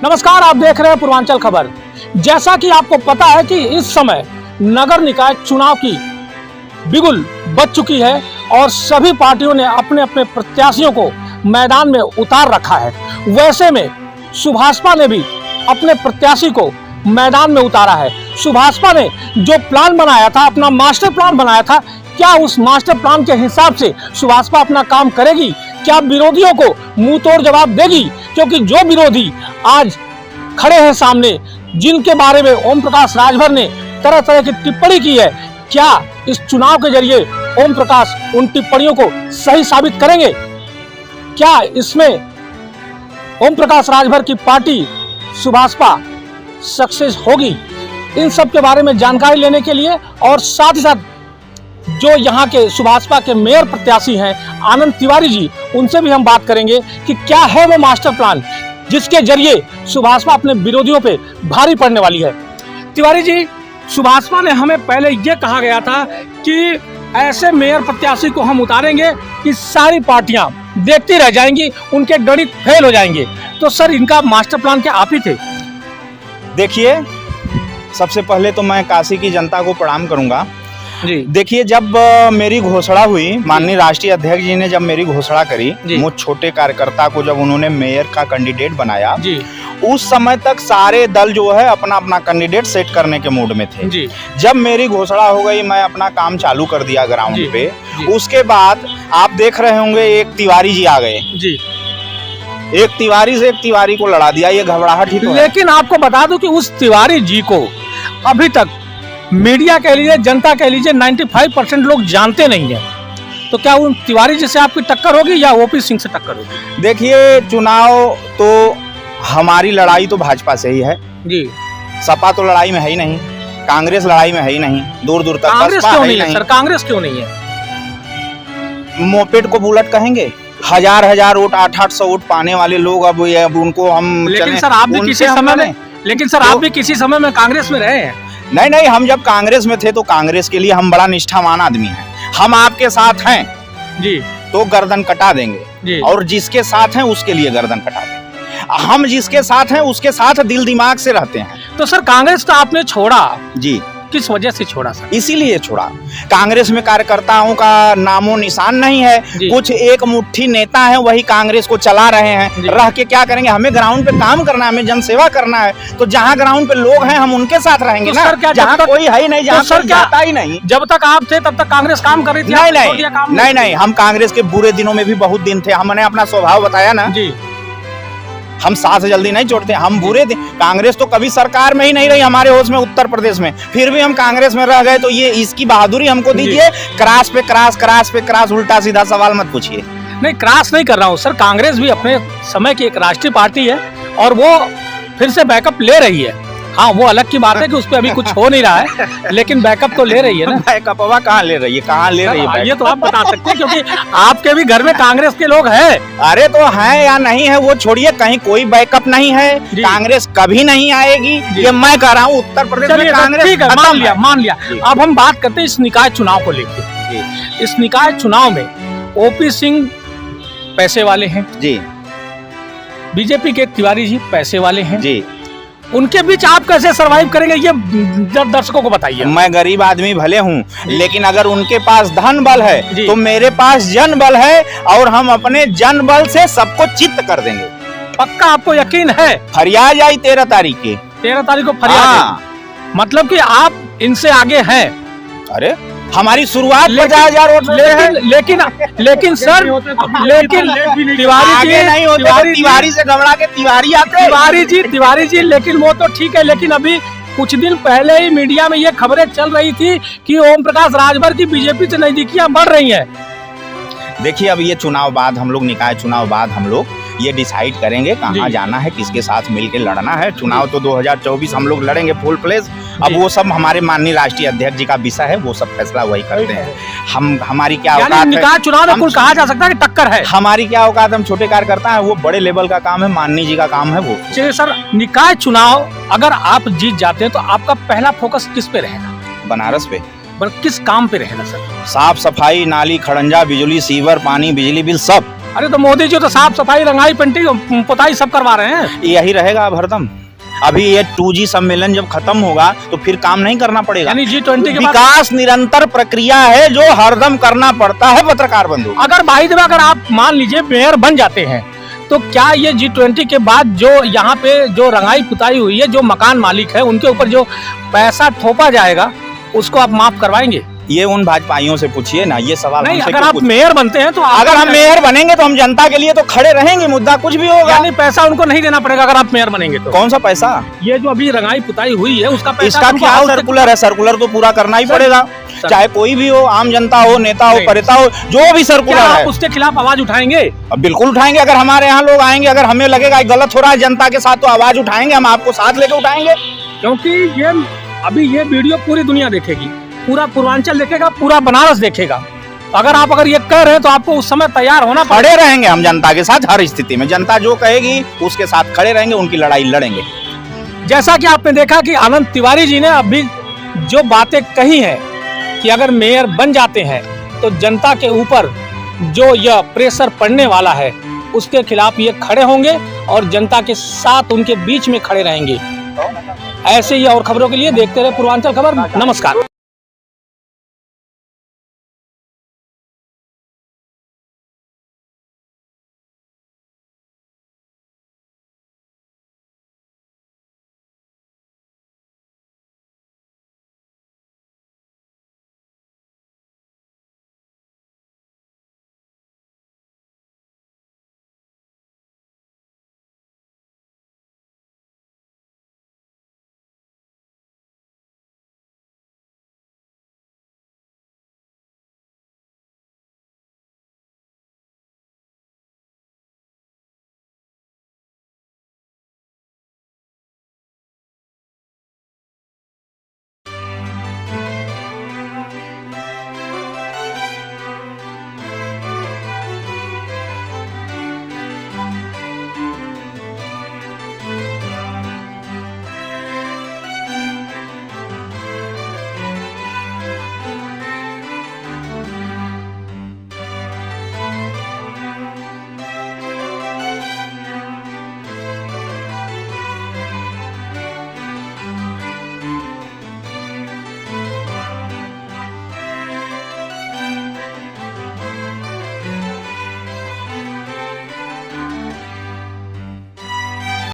नमस्कार, आप देख रहे हैं पूर्वांचल खबर। जैसा कि आपको पता है कि इस समय नगर निकाय चुनाव की बिगुल बज चुकी है और सभी पार्टियों ने अपने अपने प्रत्याशियों को मैदान में उतार रखा है। वैसे में सुभाषपा ने भी अपने प्रत्याशी को मैदान में उतारा है। सुभाषपा ने जो प्लान बनाया था, अपना मास्टर प्लान बनाया था, क्या उस मास्टर प्लान के हिसाब से सुभाषपा अपना काम करेगी? क्या विरोधियों को मुंह तोड़ जवाब देगी? क्योंकि जो विरोधी आज खड़े हैं सामने, जिनके बारे में ओम प्रकाश राजभर ने तरह तरह की टिप्पणी की है, क्या इस चुनाव के जरिए ओम प्रकाश उन टिप्पणियों को सही साबित करेंगे? क्या इसमें ओम प्रकाश राजभर की पार्टी सुभाषपा सक्सेस होगी? इन सब के बारे में जानकारी लेने के लिए और साथ ही साथ जो यहाँ के सुभाषपा के मेयर प्रत्याशी हैं आनंद तिवारी जी, उनसे भी हम बात करेंगे कि क्या है वो मास्टर प्लान जिसके जरिए सुभाषपा अपने विरोधियों पे भारी पड़ने वाली है। तिवारी जी, सुभाषपा ने हमें पहले ये कहा गया था कि ऐसे मेयर प्रत्याशी को हम उतारेंगे कि सारी पार्टियां देखती रह जाएंगी, उनके गणित फेल हो जाएंगे। तो सर, इनका मास्टर प्लान क्या आप ही थे? देखिए, सबसे पहले तो मैं काशी की जनता को प्रणाम करूंगा जी। देखिए, जब मेरी घोषणा हुई, माननीय राष्ट्रीय अध्यक्ष जी ने जब मेरी घोषणा करी, मुझ छोटे कार्यकर्ता को जब उन्होंने मेयर का कैंडिडेट बनाया जी, उस समय तक सारे दल जो है अपना अपना कैंडिडेट सेट करने के मूड में थे जी। जब मेरी घोषणा हो गई, मैं अपना काम चालू कर दिया ग्राउंड पे जी। उसके बाद आप देख रहे होंगे एक तिवारी जी आ गए जी, एक तिवारी से एक तिवारी को लड़ा दिया। ये घबराहट ही तो है। लेकिन आपको बता दूं कि उस तिवारी जी को अभी तक मीडिया कह लीजिए, जनता कह लीजिए, 95% लोग जानते नहीं हैं। तो क्या उन तिवारी जी से आपकी टक्कर होगी या ओपी सिंह से टक्कर होगी? देखिए, चुनाव तो हमारी लड़ाई तो भाजपा से ही है जी। सपा तो लड़ाई में है ही नहीं, कांग्रेस लड़ाई में है ही नहीं, दूर दूर तक। कांग्रेस क्यों नहीं है सर? कांग्रेस क्यों नहीं है? मोपेड को बुलेट कहेंगे? हजार वोट, 800 वोट पाने वाले लोग अब उनको हम। लेकिन सर, आप भी किसी समय में, लेकिन सर आप भी किसी समय में कांग्रेस में रहे हैं। नहीं, हम जब कांग्रेस में थे तो कांग्रेस के लिए हम बड़ा निष्ठावान आदमी हैं। हम आपके साथ हैं जी तो गर्दन कटा देंगे जी, और जिसके साथ हैं उसके लिए गर्दन कटा देंगे। हम जिसके साथ हैं उसके साथ दिल दिमाग से रहते हैं। तो सर, कांग्रेस तो आपने छोड़ा जी, किस वजह से छोड़ा सर? इसीलिए छोड़ा। कांग्रेस में कार्यकर्ताओं का नामो निशान नहीं है। कुछ एक मुट्ठी नेता है, वही कांग्रेस को चला रहे हैं। रह के क्या करेंगे? हमें ग्राउंड पे काम करना है, हमें जनसेवा करना है। तो जहाँ ग्राउंड पे लोग हैं हम उनके साथ रहेंगे ना। जहाँ कोई है ही नहीं, जहाँ कोई जाता ही नहीं। जब तक आप थे तब तक कांग्रेस काम कर रही थी? नहीं, हम कांग्रेस के बुरे दिनों में भी बहुत दिन थे। हमने अपना स्वभाव बताया ना जी, हम साथ जल्दी नहीं छोड़ते। हम बुरे थे, कांग्रेस तो कभी सरकार में ही नहीं रही हमारे होश में, उत्तर प्रदेश में, फिर भी हम कांग्रेस में रह गए। तो ये इसकी बहादुरी हमको दीजिए। क्रास पे क्रास, उल्टा सीधा सवाल मत पूछिए। नहीं, क्रास नहीं कर रहा हूँ सर। कांग्रेस भी अपने समय की एक राष्ट्रीय पार्टी है और वो फिर से बैकअप ले रही है। हाँ, वो अलग की बात है कि उस पर अभी कुछ हो नहीं रहा है, लेकिन बैकअप तो ले रही है ना। बैकअप कहाँ ले रही है? कहाँ ले रही है? ये तो आप बता सकते हैं, क्योंकि आपके भी घर में कांग्रेस के लोग हैं। अरे तो हैं या नहीं है वो छोड़िए, कहीं कोई बैकअप नहीं है। कांग्रेस कभी नहीं आएगी, ये मैं कह रहा हूँ। उत्तर प्रदेश में कांग्रेस मान लिया। अब हम बात करते हैं इस निकाय चुनाव को लेकर। इस निकाय चुनाव में ओपी सिंह पैसे वाले हैं जी, बीजेपी के तिवारी जी पैसे वाले हैं जी। उनके बीच आप कैसे सरवाइव करेंगे, ये दर्शकों को बताइए। मैं गरीब आदमी भले हूँ, लेकिन अगर उनके पास धन बल है तो मेरे पास जन बल है, और हम अपने जन बल से सबको चित्त कर देंगे। पक्का आपको यकीन है? फरियाद आई 13 तारीख की। 13 तारीख को फरियाद? मतलब कि आप इनसे आगे हैं? अरे हमारी शुरुआत 50,000 वोट लेकिन सर, तिवारी जी नहीं होते, तिवारी से घबरा के तिवारी आते। तिवारी जी, लेकिन वो तो ठीक है, लेकिन अभी कुछ दिन पहले ही मीडिया में ये खबरें चल रही थी कि ओम प्रकाश राजभर की बीजेपी से नजदीकियां बढ़ रही हैं। देखिए, अब ये चुनाव बाद हम लोग, निकाय चुनाव बाद हम लोग ये डिसाइड करेंगे कहाँ जाना है, किसके साथ मिलकर लड़ना है। चुनाव तो 2024 हम लोग लड़ेंगे फुल प्लेस। अब वो सब हमारे माननीय राष्ट्रीय अध्यक्ष जी का विषय है, वो सब फैसला वही करते हैं। हमारी क्या औकात है? निकाय चुनाव में कुल कहा जा सकता है कि टक्कर है? हमारी क्या औकात? हम छोटे कार्यकर्ता हैं, वो बड़े लेवल का काम है, माननीय जी का काम है वो। चलिए सर, निकाय चुनाव अगर आप जीत जाते हैं तो आपका पहला फोकस किस पे रहेगा? बनारस पे। किस काम पे रहेगा सर? साफ सफाई, नाली, खड़ंजा, बिजली, सीवर, पानी, बिजली बिल सब। अरे तो मोदी जी तो साफ सफाई, रंगाई, पेंटिंग, पुताई सब करवा रहे हैं। यही रहेगा अब हरदम। अभी ये 2G सम्मेलन जब खत्म होगा तो फिर काम नहीं करना पड़ेगा। यानी G20 के बाद विकास निरंतर प्रक्रिया है जो हरदम करना पड़ता है पत्रकार बंधु। अगर भाई देव, अगर आप मान लीजिए मेयर बन जाते हैं तो क्या ये G20 के बाद जो यहाँ पे जो रंगाई पुताई हुई है, जो मकान मालिक है उनके ऊपर जो पैसा थोपा जाएगा उसको आप माफ करवाएंगे? ये उन भाजपाइयों से पूछिए ना, ये सवाल नहीं, हमसे अगर क्यों आप पूछते? मेयर बनते हैं तो अगर हम मेयर बनेंगे तो हम जनता के लिए तो खड़े रहेंगे, मुद्दा कुछ भी होगा। यानी पैसा उनको नहीं देना पड़ेगा अगर आप मेयर बनेंगे तो? कौन सा पैसा? ये जो अभी रंगाई पुताई हुई है उसका पैसा इसका उनको क्या हाउस से- सर्कुलर है? सर्कुलर तो पूरा करना ही पड़ेगा, चाहे कोई भी हो, आम जनता हो, नेता हो, परेता हो, जो भी क्या सर्कुलर आप है उसके खिलाफ आवाज उठाएंगे? अब बिल्कुल उठाएंगे। अगर हमारे यहाँ लोग आएंगे, अगर हमें लगेगा गलत हो रहा है जनता के साथ, तो आवाज उठाएंगे, हम आपको साथ लेके उठाएंगे। क्योंकि ये अभी ये वीडियो पूरी दुनिया देखेगी, पूरा पूर्वांचल देखेगा, पूरा बनारस देखेगा। अगर ये कह रहे हैं तो आपको उस समय तैयार होना पड़ेगा। खड़े रहेंगे हम जनता के साथ हर स्थिति में, जनता जो कहेगी उसके साथ खड़े रहेंगे, उनकी लड़ाई लड़ेंगे। जैसा कि आपने देखा कि आनंद तिवारी जी ने अभी जो बातें कही हैं कि अगर मेयर बन जाते हैं तो जनता के ऊपर जो यह प्रेशर पड़ने वाला है उसके खिलाफ ये खड़े होंगे और जनता के साथ उनके बीच में खड़े रहेंगे। ऐसे ही और खबरों के लिए देखते रहे पूर्वांचल खबर। नमस्कार।